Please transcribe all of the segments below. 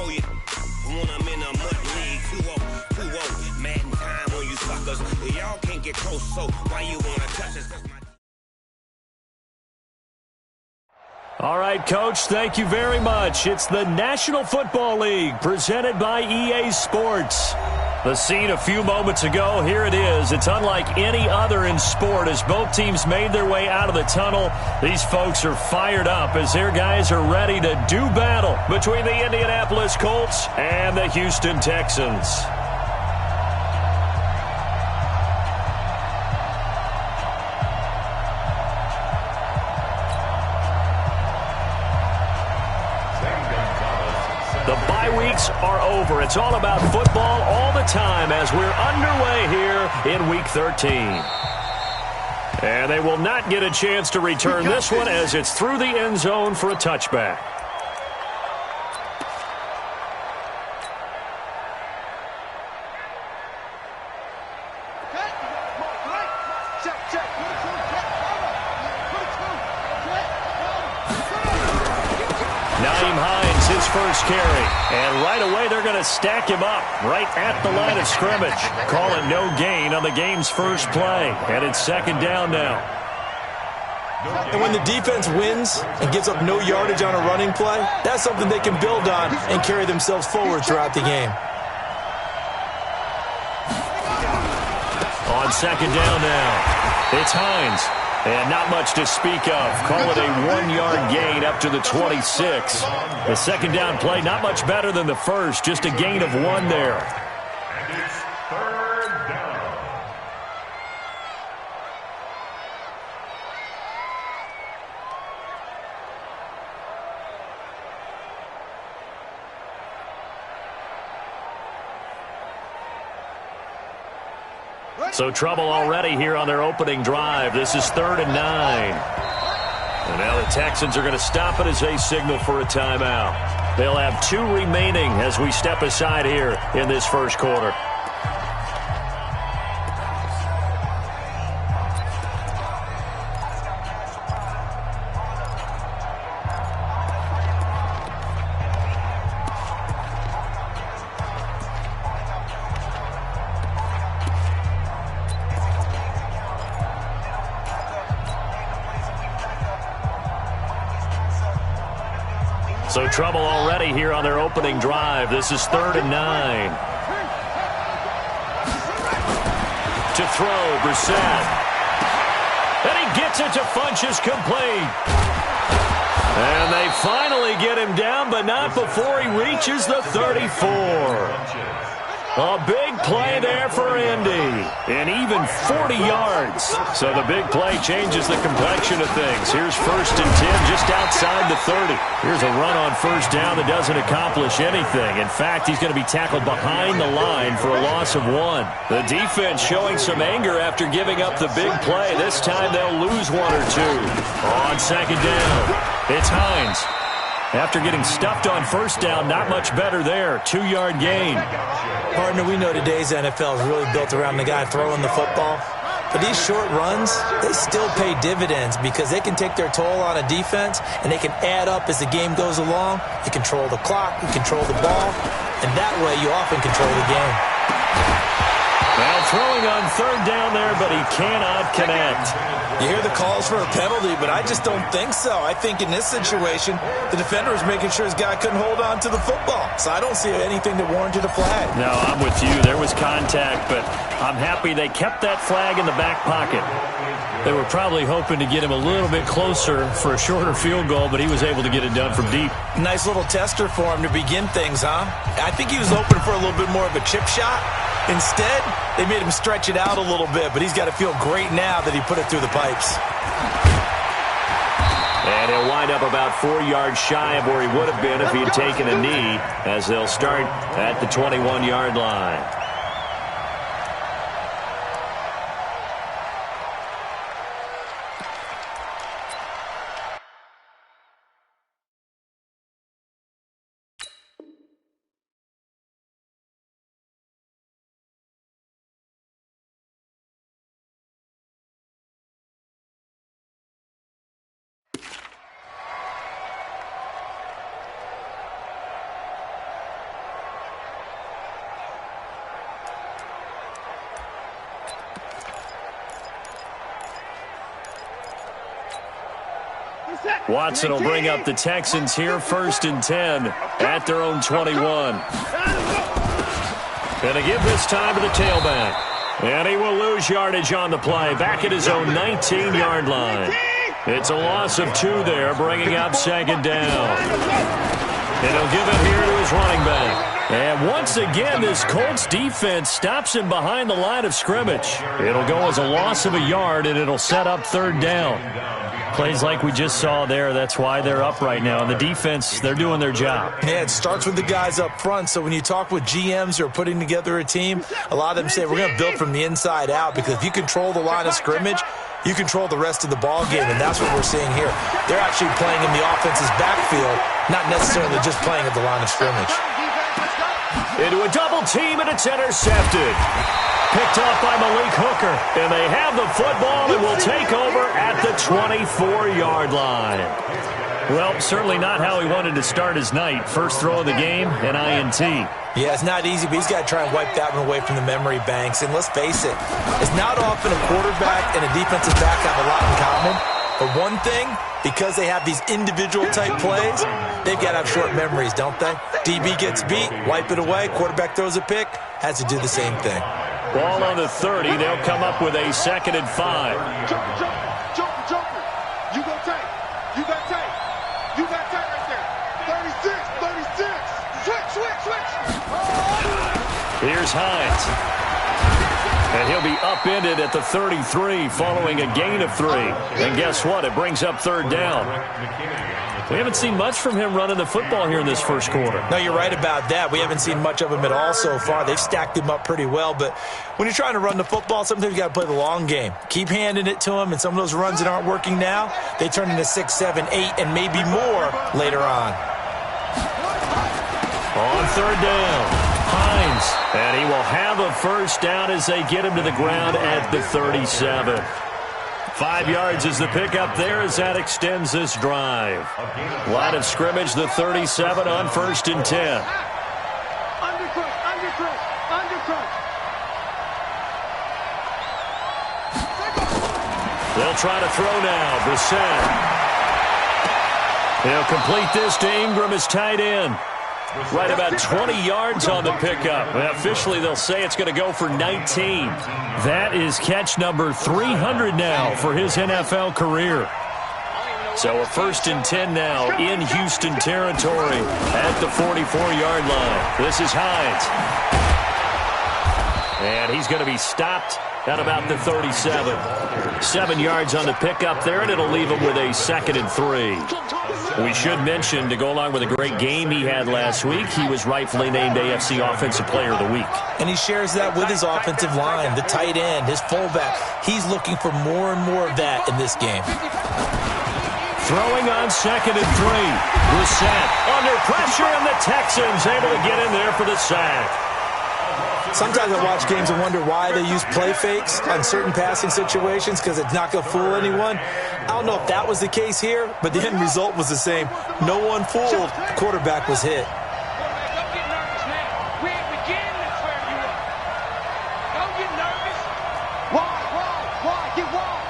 know you. When I'm in a mud league, 2-0, Madden time on you suckers. Y'all can't get close, so why you wanna touch us? All right, Coach, thank you very much. It's the National Football League presented by EA Sports. The scene a few moments ago, here it is. It's unlike any other in sport as both teams made their way out of the tunnel. These folks are fired up as their guys are ready to do battle between the Indianapolis Colts and the Houston Texans. The bye weeks are over. It's all about football all the time as we're underway here in Week 13. And they will not get a chance to return this one as it's through the end zone for a touchback. First carry, and right away they're going to stack him up right at the line of scrimmage. Call it no gain on the game's first play, and it's second down now. And when the defense wins and gives up no yardage on a running play, that's something they can build on and carry themselves forward throughout the game. On second down now, it's Hines. And not much to speak of. Call it a 1-yard gain up to the 26. The second down play, not much better than the first. Just a gain of 1 there. And it's third down. So trouble already here on their opening drive. This is 3rd and 9. And now the Texans are going to stop it as they signal for a timeout. They'll have 2 remaining as we step aside here in this first quarter. So trouble already here on their opening drive. This is 3rd and 9. To throw, Brissett. And he gets it to Funchess complete. And they finally get him down, but not before he reaches the 34. A big play there for Indy, and even 40 yards. So the big play changes the complexion of things. Here's 1st and 10 just outside the 30. Here's a run on first down that doesn't accomplish anything. In fact, he's going to be tackled behind the line for a loss of 1. The defense showing some anger after giving up the big play. This time they'll lose 1 or 2. On second down, it's Hines. After getting stuffed on first down, not much better there. 2-yard gain. Partner, we know today's NFL is really built around the guy throwing the football. But these short runs, they still pay dividends because they can take their toll on a defense and they can add up as the game goes along. You control the clock, you control the ball, and that way you often control the game. Well, throwing on 3rd down there, but he cannot connect. You hear the calls for a penalty, but I just don't think so. I think in this situation, the defender was making sure his guy couldn't hold on to the football. So I don't see anything that warranted a flag. No, I'm with you. There was contact, but I'm happy they kept that flag in the back pocket. They were probably hoping to get him a little bit closer for a shorter field goal, but he was able to get it done from deep. Nice little tester for him to begin things, huh? I think he was hoping for a little bit more of a chip shot. Instead, they made him stretch it out a little bit, but he's got to feel great now that he put it through the pipes. And he'll wind up about 4 yards shy of where he would have been if he had taken a knee, as they'll start at the 21-yard line. Watson will bring up the Texans here, 1st and 10 at their own 21. Going to give this time to the tailback. And he will lose yardage on the play, back at his own 19-yard line. It's a loss of 2 there, bringing up 2nd down. And he'll give it here to his running back. And once again, this Colts defense stops him behind the line of scrimmage. It'll go as a loss of a yard, and it'll set up 3rd down. Plays like we just saw there, that's why they're up right now. And the defense, they're doing their job. Yeah, it starts with the guys up front. So when you talk with GMs who are putting together a team, a lot of them say we're going to build from the inside out, because if you control the line of scrimmage, you control the rest of the ball game, and that's what we're seeing here. They're actually playing in the offense's backfield, not necessarily just playing at the line of scrimmage. Into a double team, and it's intercepted. Picked off by Malik Hooker, and they have the football and will take over at the 24-yard line. Well, certainly not how he wanted to start his night. First throw of the game, an INT. Yeah, it's not easy, but he's got to try and wipe that one away from the memory banks. And let's face it, it's not often a quarterback and a defensive back have a lot in common. But one thing, because they have these individual-type plays, they've got to have short memories, don't they? DB gets beat, wipe it away. Quarterback throws a pick, has to do the same thing. Ball on the 30. They'll come up with a 2nd and 5. Jumper. You go take. You got take. You got take right there. 36. Switch. Here's Hines. And he'll be upended at the 33 following a gain of 3. And guess what? It brings up 3rd down. We haven't seen much from him running the football here in this first quarter. No, you're right about that. We haven't seen much of him at all so far. They've stacked him up pretty well. But when you're trying to run the football, sometimes you got to play the long game. Keep handing it to him, and some of those runs that aren't working now, they turn into 6, 7, 8, and maybe more later on. On 3rd down, Hines. And he will have a 1st down as they get him to the ground at the 37. 5 yards is the pickup there as that extends this drive. Line of scrimmage, the 37 on 1st and 10. Undercrook. They'll try to throw now. Brissett. He'll complete this to Ingram as tight end. Right about 20 yards on the pickup. Well, officially, they'll say it's going to go for 19. That is catch number 300 now for his NFL career. So a 1st and 10 now in Houston territory at the 44-yard line. This is Hines. And he's going to be stopped at about the 37. 7 yards on the pickup there, and it'll leave him with a 2nd and 3. We should mention, to go along with a great game he had last week, he was rightfully named AFC Offensive Player of the Week. And he shares that with his offensive line, the tight end, his fullback. He's looking for more and more of that in this game. Throwing on 2nd and 3. Brissett under pressure, and the Texans able to get in there for the sack. Sometimes I watch games and wonder why they use play fakes on certain passing situations, because it's not going to fool anyone. I don't know if that was the case here, but the end result was the same. No one fooled. The quarterback was hit. Don't get nervous now. We ain't beginning to swear you up. Don't get nervous. Why? Get wrong.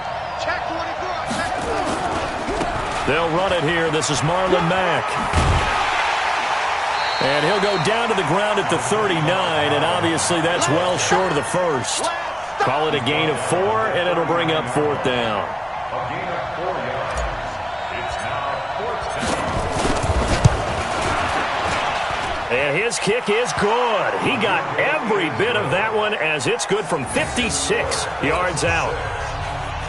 Check 24. They'll run it here. This is Marlon Mack. And he'll go down to the ground at the 39, and obviously that's well short of the 1st. Call it a gain of 4, and it'll bring up 4th down. A gain of 4 yards. It's now 4th down. And his kick is good. He got every bit of that one, as it's good from 56 yards out.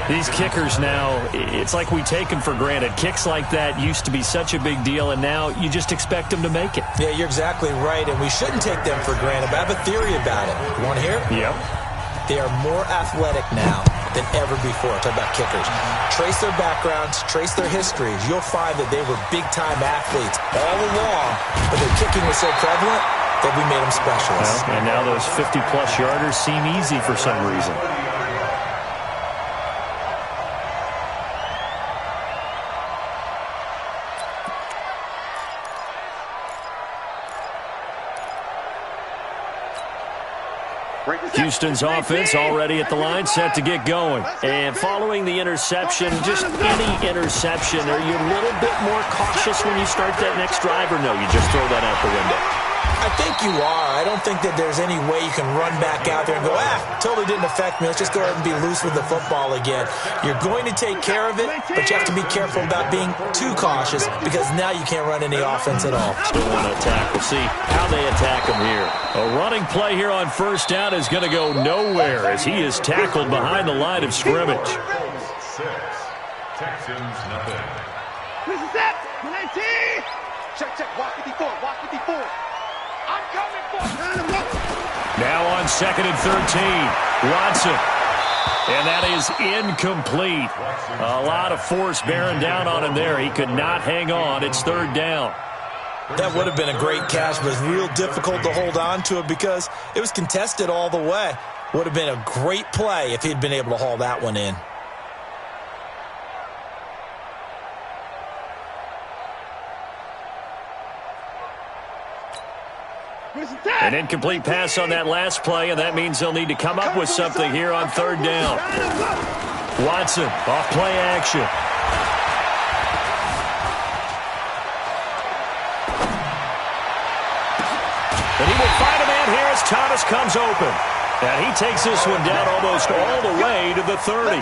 These kickers now, it's like we take them for granted. Kicks like that used to be such a big deal, and now you just expect them to make it. Yeah, you're exactly right, and we shouldn't take them for granted, but I have a theory about it. You want to hear it? Yep. They are more athletic now than ever before. Talk about kickers. Trace their backgrounds, trace their histories. You'll find that they were big-time athletes all along, but their kicking was so prevalent that we made them specialists. Well, and now those 50-plus yarders seem easy for some reason. Houston's offense already at the line, set to get going. And following the interception, just any interception, are you a little bit more cautious when you start that next drive, or no, you just throw that out the window? I think you are. I don't think that there's any way you can run back out there and go, totally didn't affect me. Let's just go ahead and be loose with the football again. You're going to take care of it, but you have to be careful about being too cautious because now you can't run any offense at all. Still want to attack. We'll see how they attack him here. A running play here on first down is going to go nowhere as he is tackled behind the line of scrimmage. Texans nothing. This is it. 19. Check. Walk 54. Walk 54. I'm coming for. Now on 2nd and 13, Watson. And that is incomplete. A lot of force bearing down on him there. He could not hang on. It's 3rd down. That would have been a great catch, but it's real difficult to hold on to it because it was contested all the way. Would have been a great play if he'd been able to haul that one in. An incomplete pass on that last play, and that means they'll need to come up with something here on 3rd down. Watson, off play action. And he will find a man here as Thomas comes open. And he takes this one down almost all the way to the 30.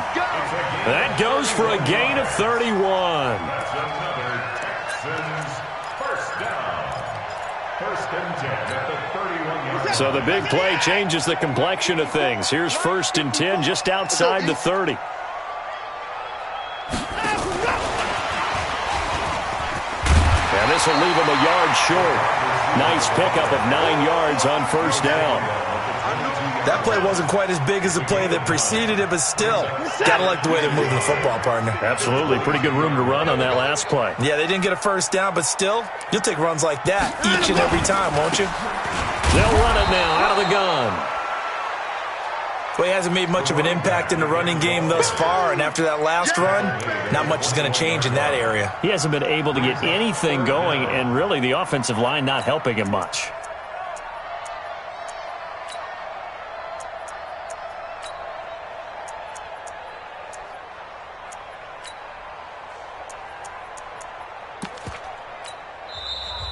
That goes for a gain of 31. That's another Texans first down. 1st and 10 at the 31-yard. So the big play changes the complexion of things. Here's 1st and 10 just outside the 30. And this will leave him a yard short. Nice pickup of 9 yards on 1st down. That play wasn't quite as big as the play that preceded it, but still, gotta like the way they're moving the football, partner. Absolutely. Pretty good room to run on that last play. Yeah, they didn't get a 1st down, but still, you'll take runs like that each and every time, won't you? They'll run it now out of the gun. Well, he hasn't made much of an impact in the running game thus far, and after that last run, not much is going to change in that area. He hasn't been able to get anything going, and really the offensive line not helping him much.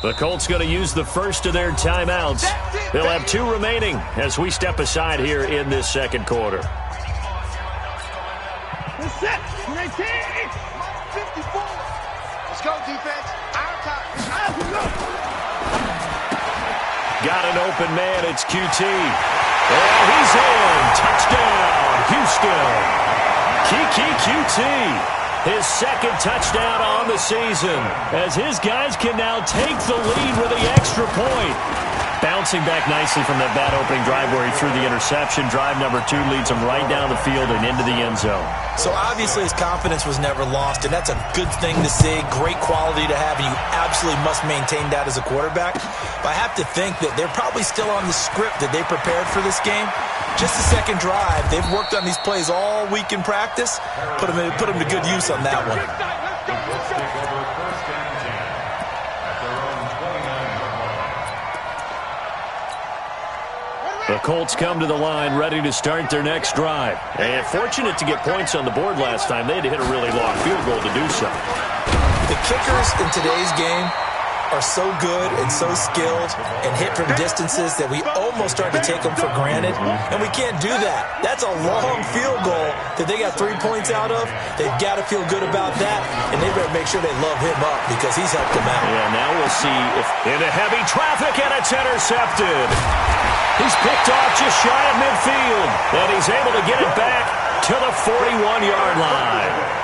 The Colts going to use the first of their timeouts. They'll have 2 remaining as we step aside here in this 2nd quarter. Set. 19. 54. Let's go, defense. Our time. Got an open man. It's QT. And he's in. Touchdown, Houston. Kiki QT. His 2nd touchdown on the season as his guys can now take the lead with the extra point. Bouncing back nicely from that bad opening drive where he threw the interception. Drive number 2 leads him right down the field and into the end zone. So obviously his confidence was never lost, and that's a good thing to see. Great quality to have, and you absolutely must maintain that as a quarterback. But I have to think that they're probably still on the script that they prepared for this game. Just the 2nd drive. They've worked on these plays all week in practice. Put them to good use on that one. The Colts take over 1st and 10 at their own 29-yard line. The Colts come to the line ready to start their next drive. And fortunate to get points on the board last time. They had to hit a really long field goal to do so. The kickers in today's game are so good and so skilled and hit from distances that we almost start to take them for granted, and we can't do that. That's a long field goal that they got 3 points out of. They've got to feel good about that, and they better make sure they love him up because he's helped them out. Yeah, now we'll see if into heavy traffic, and it's intercepted. He's picked off just shy of midfield, and he's able to get it back to the 41-yard line.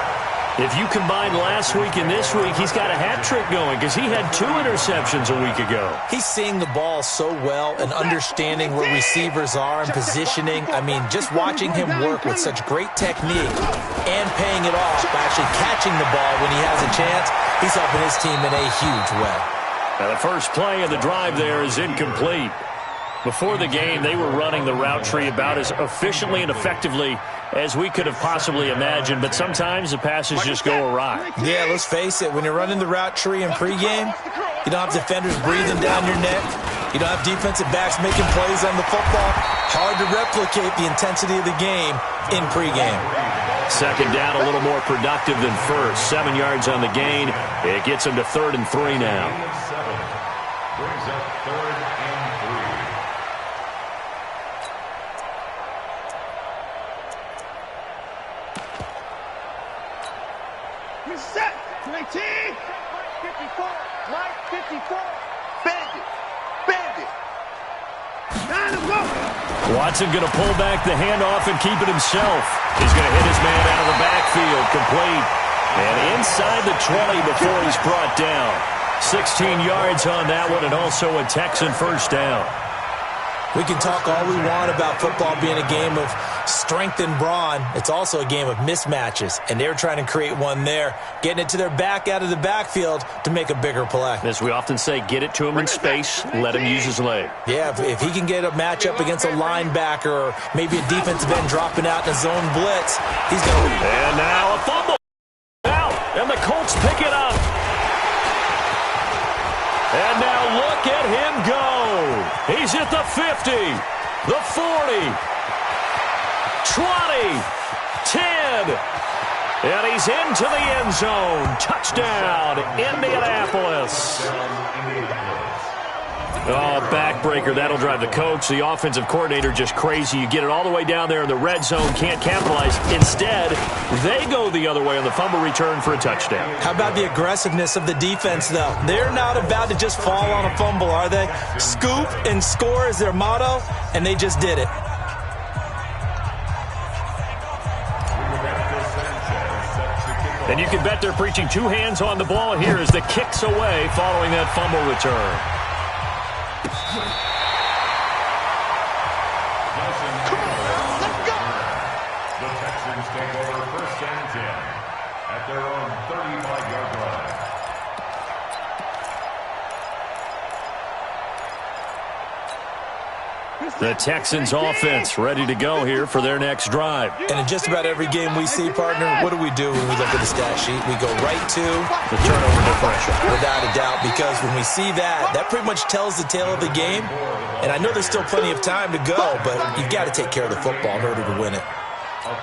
If you combine last week and this week, he's got a hat trick going because he had 2 interceptions a week ago. He's seeing the ball so well and understanding where receivers are and positioning. I mean, just watching him work with such great technique and paying it off by actually catching the ball when he has a chance, he's helping his team in a huge way. Now the first play of the drive there is incomplete. Before the game, they were running the route tree about as efficiently and effectively as we could have possibly imagined, but sometimes the passes just go awry. Yeah, let's face it, when you're running the route tree in pregame, you don't have defenders breathing down your neck. You don't have defensive backs making plays on the football. Hard to replicate the intensity of the game in pregame. Second down, a little more productive than first. 7 yards on the gain. It gets him to 3rd and 3 now. Brings up 3rd and 3. Set. 19. 54. Mike 54. Bend it. Bend it. Time to go. Watson going to pull back the handoff and keep it himself. He's going to hit his man out of the backfield, complete. And inside the 20 before he's brought down. 16 yards on that one, and also a Texan first down. We can talk all we want about football being a game of strength and brawn. It's also a game of mismatches, and they're trying to create one there, getting it to their back out of the backfield to make a bigger play. As we often say, get it to him in space, let him use his leg. Yeah, if he can get a matchup against a linebacker or maybe a defensive end dropping out in a zone blitz, he's going to... And now a fumble. Out, and the Colts pick it up. And now look at him go. He's at the 50, the 40, 20, 10, and he's into the end zone. Touchdown, Indianapolis. Oh, backbreaker. That'll drive the coach, the offensive coordinator, just crazy. You get it all the way down there in the red zone, can't capitalize. Instead, they go the other way on the fumble return for a touchdown. How about the aggressiveness of the defense, though? They're not about to just fall on a fumble, are they? Scoop and score is their motto, and they just did it. And you can bet they're preaching 2 hands on the ball here as the kick's away following that fumble return. The Texans take over 1st and 10 at their own 35-yard line. The Texans offense ready to go here for their next drive. And in just about every game we see, partner, what do we do when we look at the stat sheet? We go right to The turnover differential. without a doubt, because when we see that, that pretty much tells the tale of the game. And I know there's still plenty of time to go, but you've got to take care of the football in order to win it.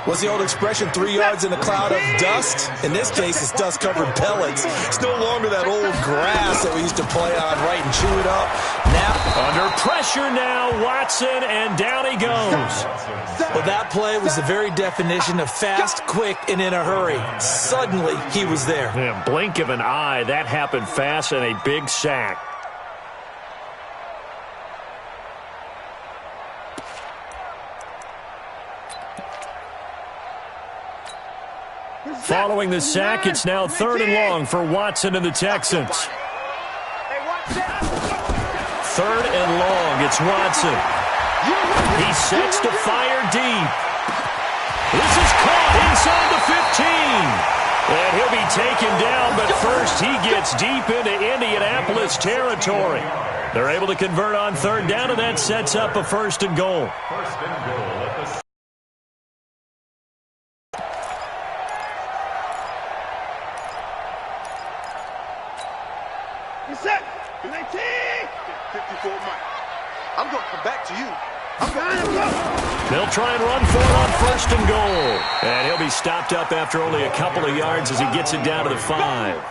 What's the old expression, 3 yards in a cloud of dust? In this case, it's dust-covered pellets. It's no longer that old grass that we used to play on, right, and chew it up. Now, Under pressure now, Watson, and down he goes. well, that play was the very definition of fast, quick, and in a hurry. Suddenly, he was there. Yeah, blink of an eye, that happened fast, and a big sack. Following the sack, it's now 3rd and long for Watson and the Texans. 3rd and long, it's Watson. He sets to fire deep. This is caught inside the 15. And he'll be taken down, but first he gets deep into Indianapolis territory. They're able to convert on 3rd down, and that sets up a 1st and goal. 1st and goal at the... Set. 19. 54 Mike. I'm going to come back to you. I'm going to go. They'll try and run for it on 1st and goal. And he'll be stopped up after only a couple of yards as he gets it down to the 5.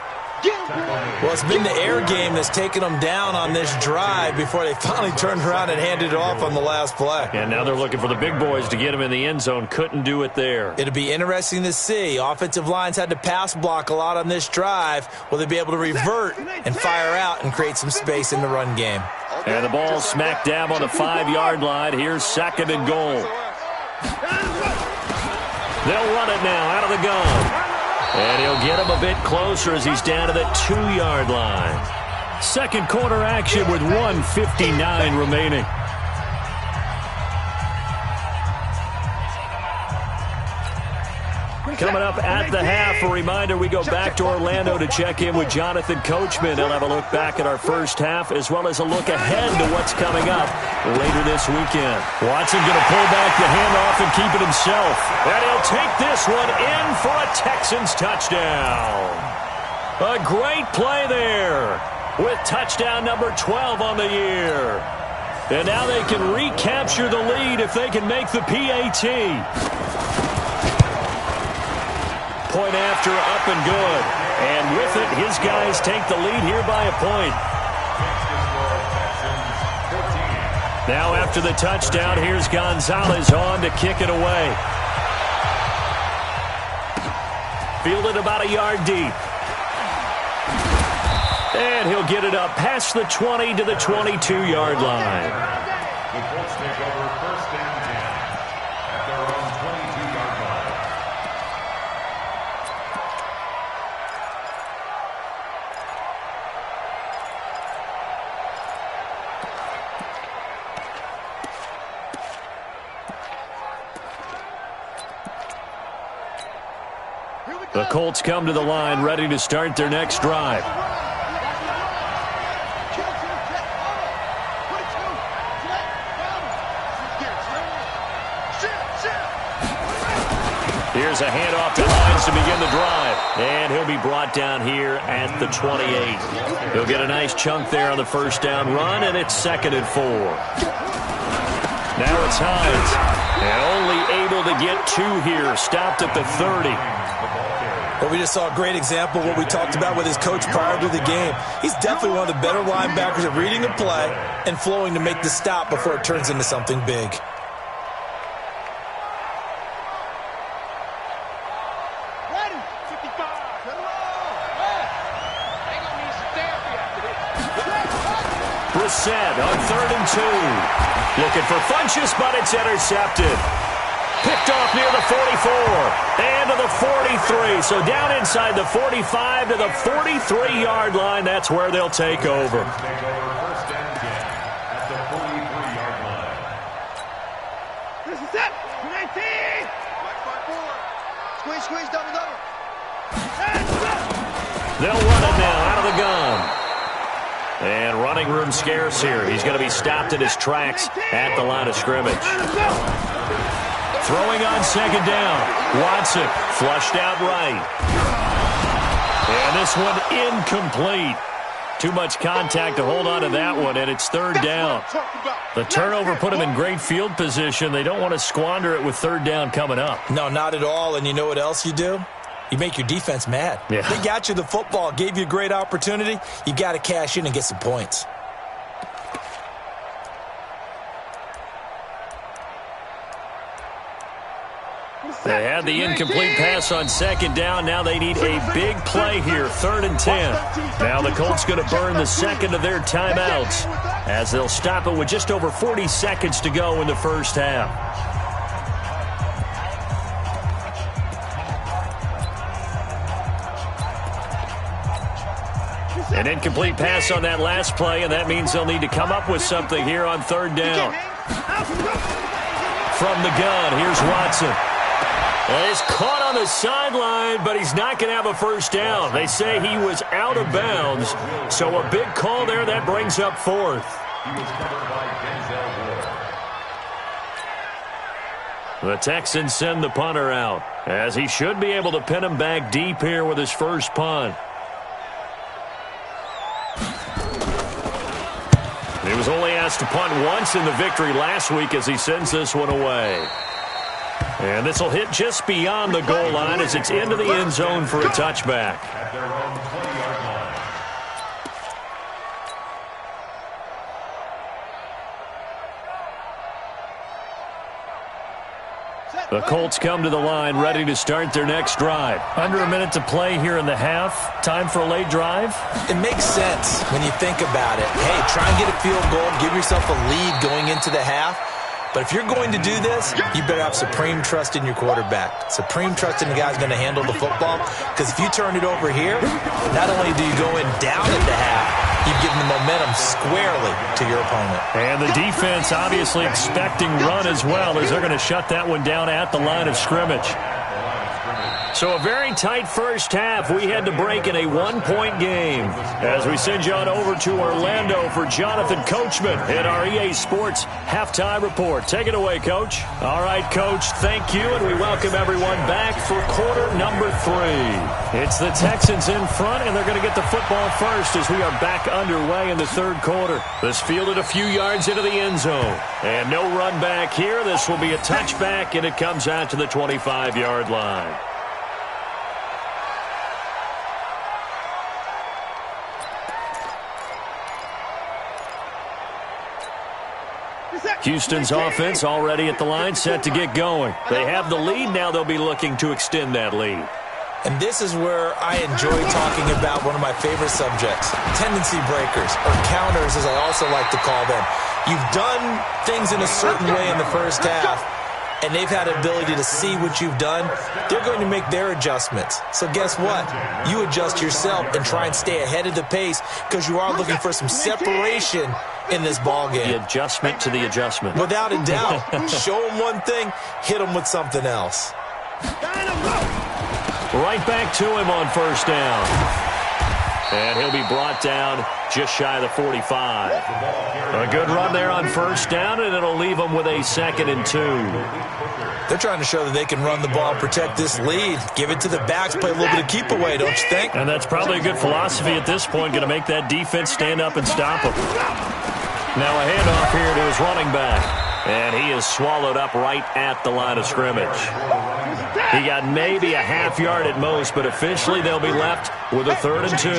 Well, it's been the air game that's taken them down on this drive before they finally turned around and handed it off on the last play. And now they're looking for the big boys to get him in the end zone. Couldn't do it there. It'll be interesting to see. Offensive lines had to pass block a lot on this drive. Will they be able to revert and fire out and create some space in the run game? And the ball smack dab on the 5-yard line. Here's 2nd and goal. They'll run it now out of the gun. And he'll get him a bit closer as he's down to the 2-yard line. 2nd quarter action with 1:59 remaining. Coming up at the half, a reminder, we go back to Orlando to check in with Jonathan Coachman. He'll have a look back at our first half as well as a look ahead to what's coming up later this weekend. Watson going to pull back the handoff and keep it himself. And he'll take this one in for a Texans touchdown. A great play there. with touchdown number 12 on the year. And now they can recapture the lead if they can make the PAT. Point after, up and good. And with it, his guys take the lead here by a point. Now after the touchdown, here's Gonzalez on to kick it away. Fielded about a yard deep. And he'll get it up past the 20 to the 22-yard line. The Colts take over first and 10 at their own 22-yard line. The Colts come to the line ready to start their next drive. Here's a handoff to Hines to begin the drive. And he'll be brought down here at the 28. He'll get a nice chunk there on the first down run, and it's 2nd and 4. Now it's Hines. And only able to get 2 here. Stopped at the 30. Well, we just saw a great example of what we talked about with his coach prior to the game. He's definitely one of the better linebackers at reading a play and flowing to make the stop before it turns into something big. Brissett on 3rd and 2. Looking for Funchess, but it's intercepted. Picked off near the 44 and to the 43. So down inside the 45 to the 43-yard line. That's where they'll take over. Take over first and 10 at the 43-yard line. This is it. 19. Squeeze, double. They'll run it now out of the gun. And running room scarce here. He's going to be stopped in his tracks at the line of scrimmage. Throwing on 2nd down. Watson flushed out right. And this one incomplete. Too much contact to hold on to that one, and it's 3rd down. The turnover put them in great field position. They don't want to squander it with 3rd down coming up. No, not at all. And you know what else you do? You make your defense mad. Yeah. They got you the football, gave you a great opportunity. You got to cash in and get some points. They had the incomplete pass on 2nd down. Now they need a big play here, 3rd and 10. Now the Colts going to burn the 2nd of their timeouts as they'll stop it with just over 40 seconds to go in the first half. An incomplete pass on that last play, and that means they'll need to come up with something here on 3rd down. From the gun, here's Watson. And he's caught on the sideline, but he's not going to have a first down. They say he was out of bounds, so a big call there. That brings up 4th. He was covered by Denzel Ward. The Texans send the punter out, as he should be able to pin him back deep here with his first punt. He was only asked to punt once in the victory last week as he sends this one away. And this will hit just beyond the goal line as it's into the end zone for a touchback. At their own 20-yard line. The Colts come to the line ready to start their next drive. Under a minute to play here in the half. Time for a late drive? It makes sense when you think about it. Hey, try and get a field goal, give yourself a lead going into the half. But if you're going to do this, you better have supreme trust in your quarterback. Supreme trust in the guy who's going to handle the football. Because if you turn it over here, not only do you go in down at the half, you've given the momentum squarely to your opponent. And the defense obviously expecting run as well as they're going to shut that one down at the line of scrimmage. So a very tight first half. We had to break in a one-point game. As we send you on over to Orlando for Jonathan Coachman in our EA Sports Halftime Report. Take it away, Coach. All right, Coach, thank you, and we welcome everyone back for quarter number 3. It's the Texans in front, and they're going to get the football first as we are back underway in the third quarter. This fielded a few yards into the end zone. And no run back here. This will be a touchback, and it comes out to the 25-yard line. Houston's offense already at the line, set to get going. They have the lead. Now they'll be looking to extend that lead. And this is where I enjoy talking about one of my favorite subjects, tendency breakers, or counters as I also like to call them. You've done things in a certain way in the first half, and they've had an ability to see what you've done. They're going to make their adjustments. So guess what? You adjust yourself and try and stay ahead of the pace because you are looking for some separation in this ball game. The adjustment to the adjustment. Without a doubt. Show them one thing, hit them with something else. Right back to him on first down. And he'll be brought down just shy of the 45. A good run there on first down, and it'll leave them with a 2nd and 2. They're trying to show that they can run the ball and protect this lead. Give it to the backs, play a little bit of keep away, don't you think? And that's probably a good philosophy at this point, going to make that defense stand up and stop them. Now a handoff here to his running back. And he is swallowed up right at the line of scrimmage. He got maybe a half yard at most, but officially they'll be left with a 3rd and 2.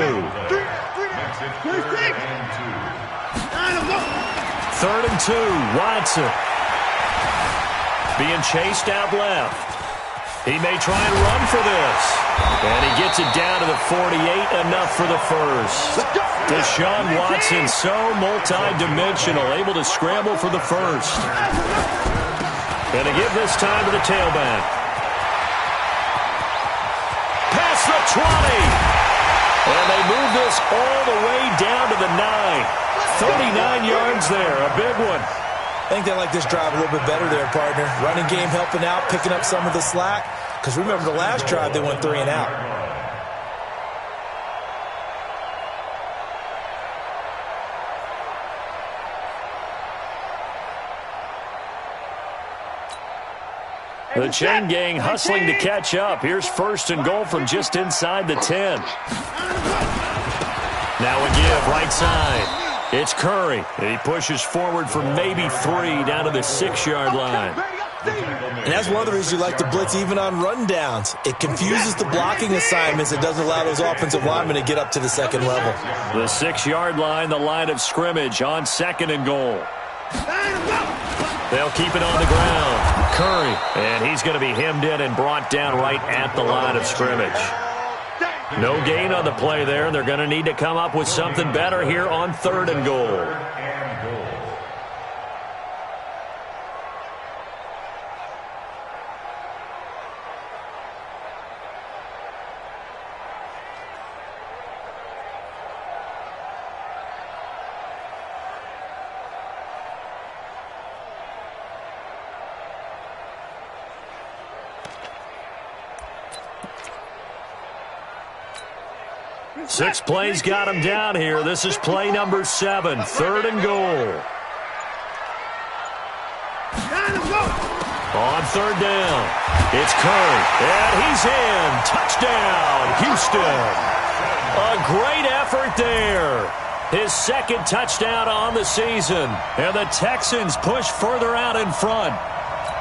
3rd and 2, Watson. Being chased out left. He may try and run for this. And he gets it down to the 48, enough for the first. Deshaun Watson, so multi-dimensional, able to scramble for the first. And to give this time to the tailback. Past the 20. And they move this all the way down to the 9. 39 yards there, a big one. I think they like this drive a little bit better there, partner. Running game helping out, picking up some of the slack. Because remember the last drive, they went 3 and out. The chain gang hustling to catch up. Here's 1st and goal from just inside the 10. Now a give, right side. It's Curry, and he pushes forward for maybe 3 down to the 6-yard line. And that's one of the reasons you like to blitz even on rundowns. It confuses the blocking assignments. It doesn't allow those offensive linemen to get up to the 2nd level. The 6-yard line, the line of scrimmage on 2nd and goal. They'll keep it on the ground. Curry, and he's going to be hemmed in and brought down right at the line of scrimmage. No gain on the play there, and they're going to need to come up with something better here on 3rd and goal. Six plays got him down here. This is play number 7, 3rd and goal. On 3rd down, it's Curry, and he's in. Touchdown, Houston. A great effort there. His 2nd touchdown on the season. And the Texans push further out in front.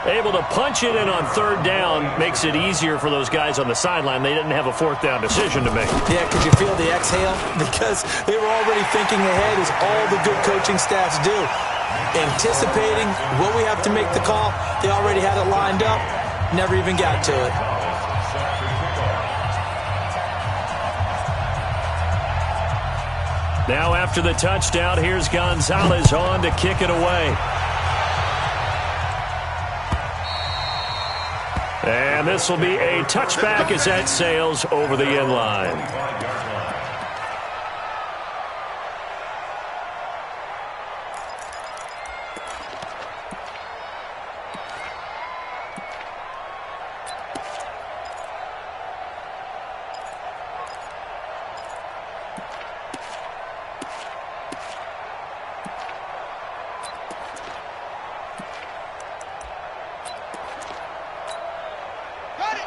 Able to punch it in on 3rd down makes it easier for those guys on the sideline. They didn't have a 4th down decision to make. Yeah, could you feel the exhale? Because they were already thinking ahead, as all the good coaching staffs do. Anticipating what we have to make the call. They already had it lined up. Never even got to it. Now after the touchdown, here's Gonzalez on to kick it away. And this will be a touchback as that sails over the end line.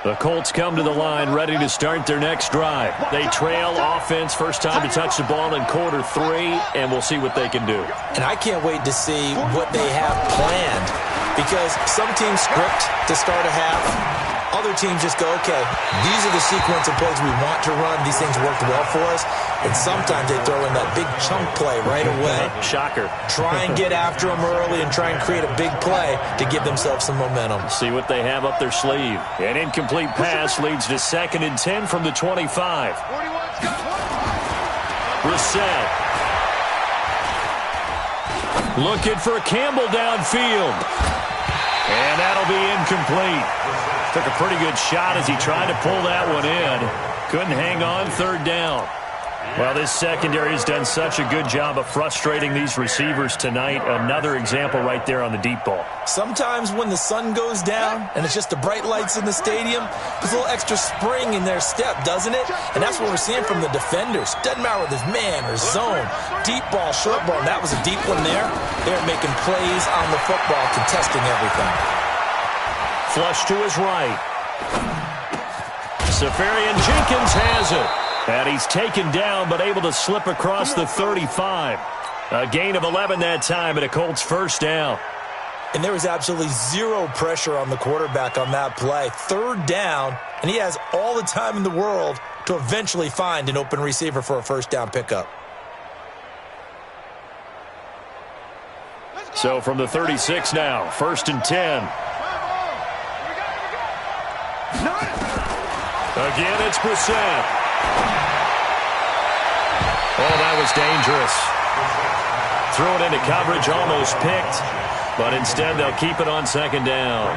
The Colts come to the line ready to start their next drive. They trail offense, first time to touch the ball in quarter 3, and we'll see what they can do. And I can't wait to see what they have planned, because some teams script to start a half. Other teams just go, okay, these are the sequence of plays we want to run. These things worked well for us. And sometimes they throw in that big chunk play right away. Shocker. Try and get after them early and try and create a big play to give themselves some momentum. See what they have up their sleeve. An incomplete pass leads to 2nd and 10 from the 25. Brissett. Looking for Campbell downfield. And that'll be incomplete. Took a pretty good shot as he tried to pull that one in. Couldn't hang on, 3rd down. Well, this secondary has done such a good job of frustrating these receivers tonight. Another example right there on the deep ball. Sometimes when the sun goes down and it's just the bright lights in the stadium, there's a little extra spring in their step, doesn't it? And that's what we're seeing from the defenders. Doesn't matter whether it's man or zone, deep ball, short ball. And that was a deep one there. They're making plays on the football, contesting everything. Flush to his right. Safarian Jenkins has it. And he's taken down but able to slip across the 35. A gain of 11 that time and a Colts first down. And there was absolutely zero pressure on the quarterback on that play. 3rd down, and he has all the time in the world to eventually find an open receiver for a first down pickup. So from the 36 now, 1st and 10. Again, it's Brissett. Oh, that was dangerous. Throw it into coverage, almost picked. But instead, they'll keep it on 2nd down.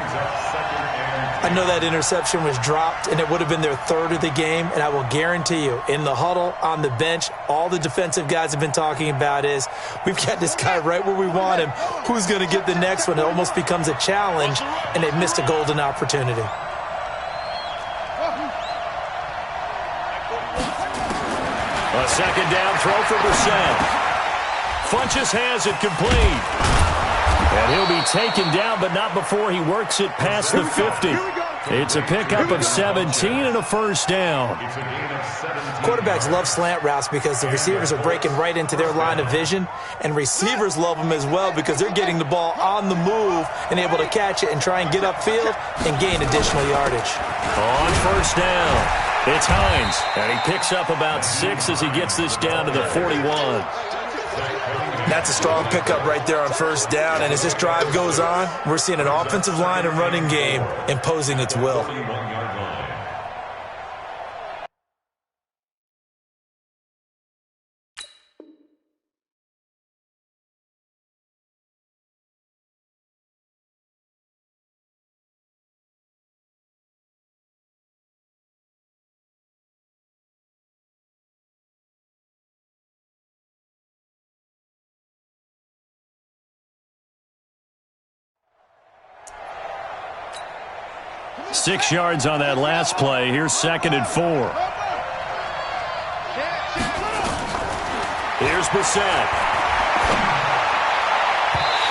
I know that interception was dropped, and it would have been their 3rd of the game. And I will guarantee you, in the huddle, on the bench, all the defensive guys have been talking about is, we've got this guy right where we want him. Who's going to get the next one? It almost becomes a challenge, and they've missed a golden opportunity. A 2nd down throw for Brissett. Funchess has it complete. And he'll be taken down, but not before he works it past the 50. It's a pickup of 17 and a first down. Quarterbacks love slant routes because the receivers are breaking right into their line of vision, and receivers love them as well because they're getting the ball on the move and able to catch it and try and get upfield and gain additional yardage. On first down, it's Hines, and he picks up about 6 as he gets this down to the 41. That's a strong pickup right there on first down, and as this drive goes on, we're seeing an offensive line and running game imposing its will. Six yards on that last play. Here's 2nd and 4. Here's Brissett.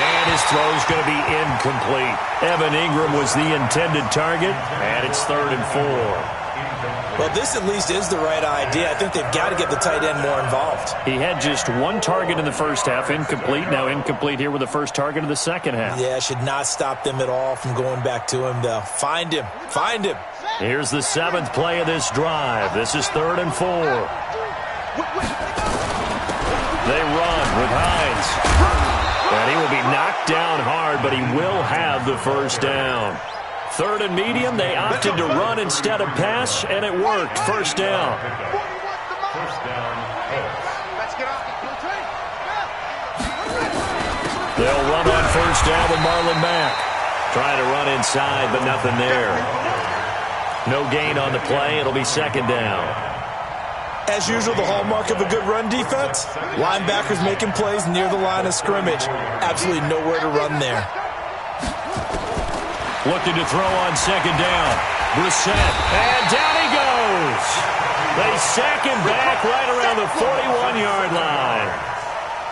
And his throw's going to be incomplete. Evan Ingram was the intended target, and it's 3rd and 4. Well, this at least is the right idea. I think they've got to get the tight end more involved. He had just 1 target in the first half, incomplete. Now incomplete here with the first target of the second half. Yeah, should not stop them at all from going back to him, though. Find him. Find him. Here's the 7th play of this drive. This is 3rd and 4. They run with Hines. And he will be knocked down hard, but he will have the first down. 3rd and medium, they opted to run instead of pass, and it worked. First down. They'll run on first down with Marlon Mack. Trying to run inside, but nothing there. No gain on the play. It'll be 2nd down. As usual, the hallmark of a good run defense, linebackers making plays near the line of scrimmage. Absolutely nowhere to run there. Looking to throw on 2nd down. Brissett, and down he goes. They sack him back right around the 41-yard line.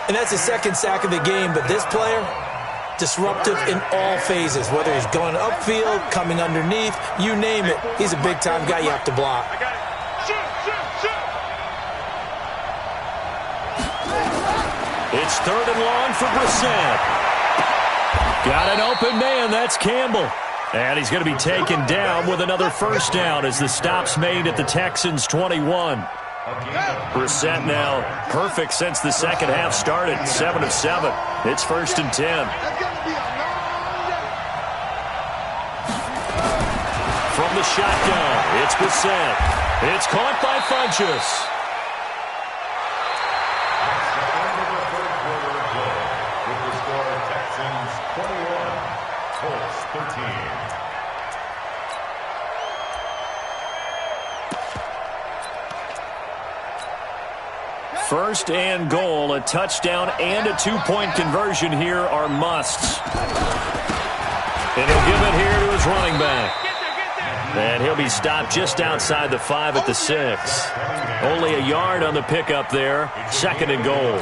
And that's the 2nd sack of the game, but this player, disruptive in all phases, whether he's going upfield, coming underneath, you name it. He's a big-time guy you have to block. I got it. Shoot. It's 3rd and long for Brissett. Got an open man. That's Campbell. And he's going to be taken down with another first down as the stop's made at the Texans' 21. Brissett now perfect since the second half started, 7 of 7. It's 1st and 10. From the shotgun, it's Brissett. It's caught by Funchess. With the score, Texans 21, Colts 13. First and goal, a touchdown and a 2-point conversion here are musts. And he'll give it here to his running back. And he'll be stopped just outside the 5 at the 6. Only a yard on the pickup there. 2nd and goal.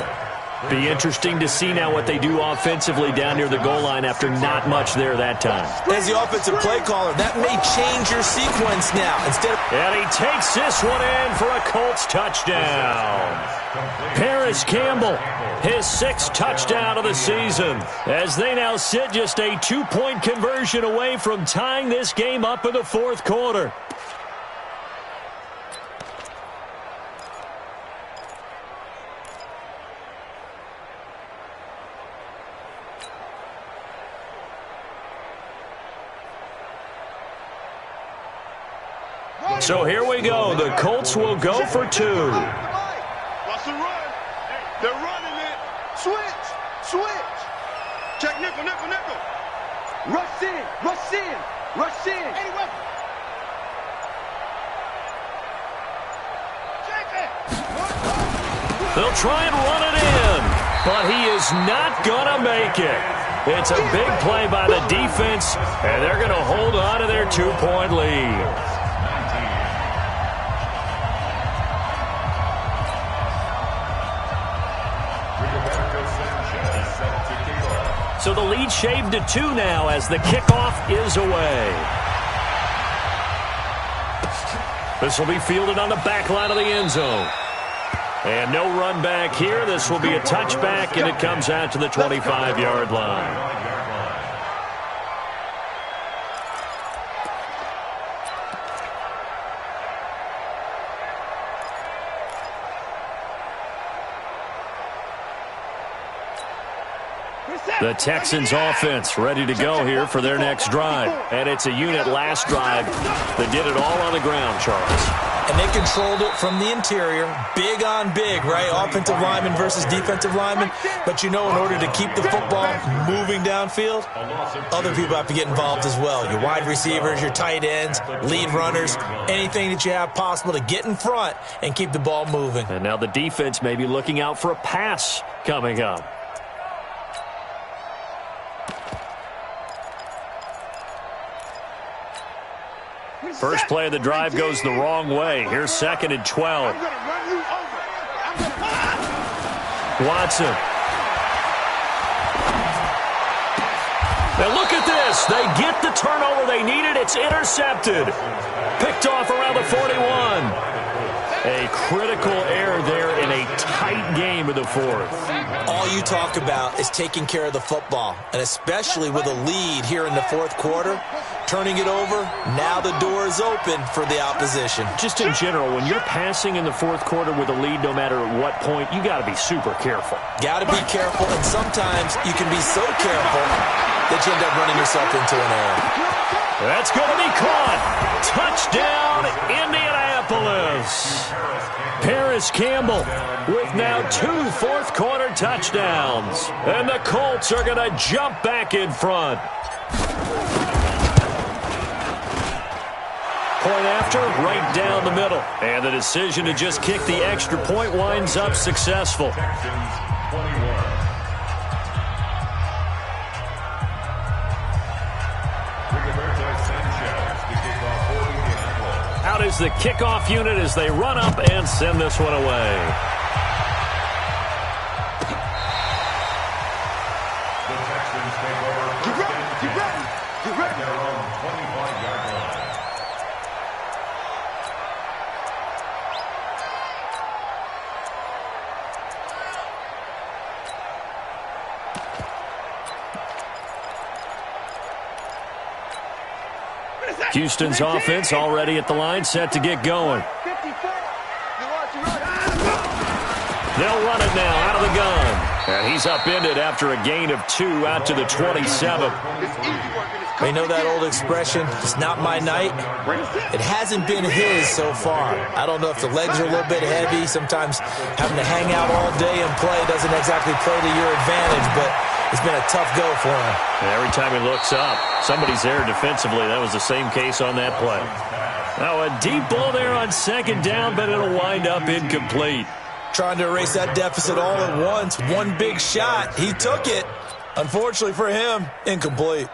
Be interesting to see now what they do offensively down near the goal line after not much there that time. As the offensive play caller, that may change your sequence now. And he takes this one in for a Colts touchdown. Paris Campbell, his 6th touchdown of the season, as they now sit just a 2-point conversion away from tying this game up in the 4th quarter. So here we go. The Colts will go for 2. Watch the run. They're running it. Switch. Check nickel. Rush in. Anyway. Check it. They'll try and run it in, but he is not going to make it. It's a big play by the defense, and they're going to hold on to their 2-point lead. So the lead shaved to 2 now as the kickoff is away. This will be fielded on the back line of the end zone. And no run back here. This will be a touchback, and it comes out to the 25-yard line. The Texans offense ready to go here for their next drive. And it's a unit last drive that did it all on the ground, Charles. And they controlled it from the interior. Big on big, right? Offensive lineman versus defensive lineman. But you know, in order to keep the football moving downfield, other people have to get involved as well. Your wide receivers, your tight ends, lead runners, anything that you have possible to get in front and keep the ball moving. And now the defense may be looking out for a pass coming up. First play of the drive goes the wrong way. Here's 2nd and 12. Watson. Now look at this. They get the turnover they needed. It's intercepted. Picked off around the 41. A critical error there in a tight game of the 4th. All you talk about is taking care of the football, and especially with a lead here in the 4th quarter, turning it over, now the door is open for the opposition. Just in general, when you're passing in the 4th quarter with a lead, no matter at what point, you got to be super careful. Got to be careful, and sometimes you can be so careful that you end up running yourself into an error. That's going to be caught. Touchdown, Indianapolis. Paris Campbell with now 2 4th-quarter touchdowns. And the Colts are going to jump back in front. Point after, right down the middle. And the decision to just kick the extra point winds up successful. Out is the kickoff unit as they run up and send this one away. The Texans take over Houston's offense already at the line, set to get going. They'll run it now out of the gun. And he's upended after a gain of 2 out to the 27. You know that old expression, it's not my night? It hasn't been his so far. I don't know if the legs are a little bit heavy. Sometimes having to hang out all day and play doesn't exactly play to your advantage, but it's been a tough go for him. And every time he looks up, somebody's there defensively. That was the same case on that play. Now a deep ball there on second down, but it'll wind up incomplete. Trying to erase that deficit all at once. One big shot. He took it. Unfortunately for him, incomplete.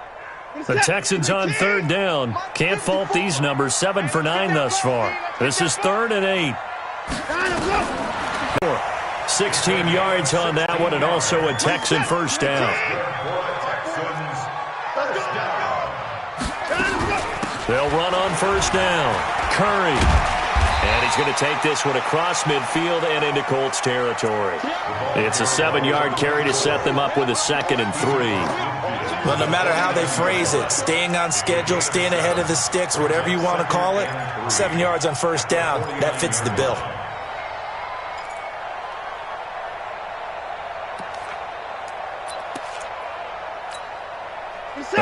The Texans on third down. Can't fault these numbers. 7 for 9 thus far. This is 3rd and 8. 16 yards on that one, and also a Texan first down. They'll run on first down. Curry. And he's going to take this one across midfield and into Colts territory. It's a 7-yard carry to set them up with a 2nd and 3. Well, no matter how they phrase it, staying on schedule, staying ahead of the sticks, whatever you want to call it, 7 yards on first down, that fits the bill.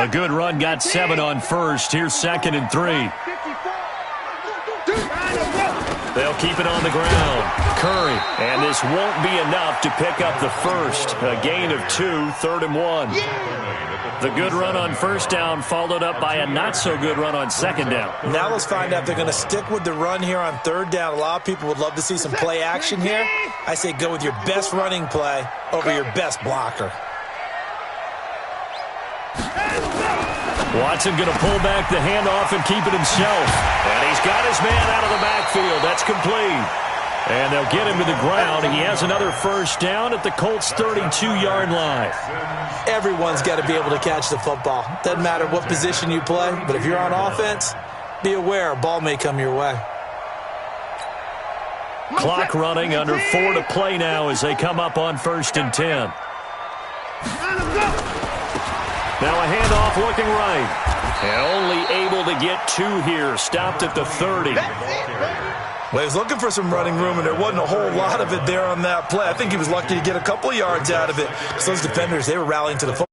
A good run got 7 on first. Here's 2nd and 3. They'll keep it on the ground. Curry. And this won't be enough to pick up the first. A gain of 2, 3rd and 1. The good run on first down followed up by a not-so-good run on second down. Now let's find out if they're going to stick with the run here on third down. A lot of people would love to see some play action here. I say go with your best running play over your best blocker. Watson going to pull back the handoff and keep it himself. And he's got his man out of the backfield. That's complete. And they'll get him to the ground. He has another first down at the Colts' 32-yard line. Everyone's got to be able to catch the football. Doesn't matter what position you play, but if you're on offense, be aware a ball may come your way. Clock running, under 4 to play now as they come up on 1st and 10. Now a handoff looking right. And only able to get 2 here. Stopped at the 30. Well, he was looking for some running room, and there wasn't a whole lot of it there on that play. I think he was lucky to get a couple of yards out of it because those defenders, they were rallying to the football.